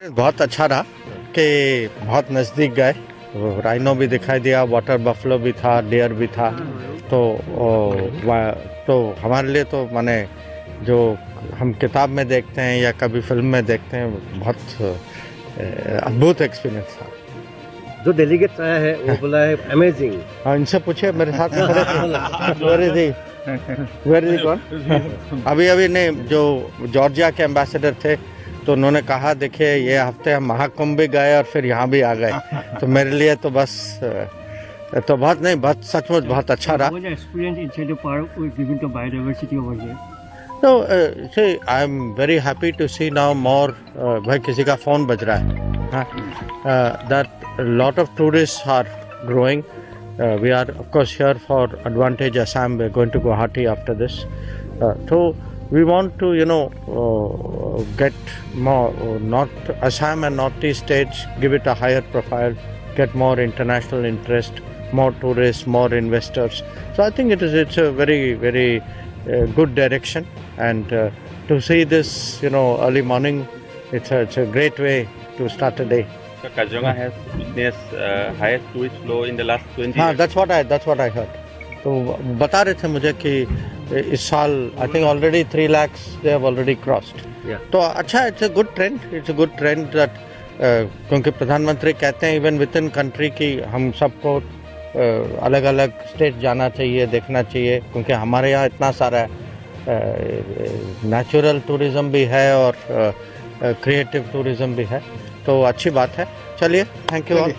बहुत अच्छा रहा कि बहुत नज़दीक गए, राइनो भी दिखाई दिया, वाटर बफलो भी था, डियर भी था। तो हमारे लिए तो माने जो हम किताब में देखते हैं या कभी फिल्म में देखते हैं, बहुत अद्भुत एक्सपीरियंस था। जो डेलीगेट आया है वो बोला है अमेजिंग। हाँ, इनसे पूछिए, मेरे साथ वेर इज कौन अभी नहीं, जो जॉर्जिया के एम्बेसडर थे, तो उन्होंने कहा देखिए ये हफ्ते हम महाकुंभ भी गए और फिर यहाँ भी आ गए, तो मेरे लिए तो बस तो बहुत सचमुच बहुत अच्छा रहा। तो see, I am very happy to see now more भाई किसी का फोन बज रहा है, हाँ, that a lot of tourists are growing. We are of course here for Advantage Assam. We are going to Guwahati after this. So we want to get more, not Assam and Northeast states, give it a higher profile, get more international interest, more tourists, more investors. So I think it's a very good direction, and to see this early morning, it's a great way to start a day. Kaziranga has witnessed highest tourist flow in the last 20 हाँ, years. that's what I heard. तो बता रहे थे मुझे कि इस साल I think already 3 lakhs they have already crossed. तो अच्छा, it's a good trend that क्योंकि प्रधानमंत्री कहते हैं इवन विद इन कंट्री कि हम सबको अलग अलग स्टेट जाना चाहिए, देखना चाहिए, क्योंकि हमारे यहाँ इतना सारा नेचुरल टूरिज्म भी है और क्रिएटिव टूरिज्म भी है, तो अच्छी बात है। चलिए, थैंक यू ऑल।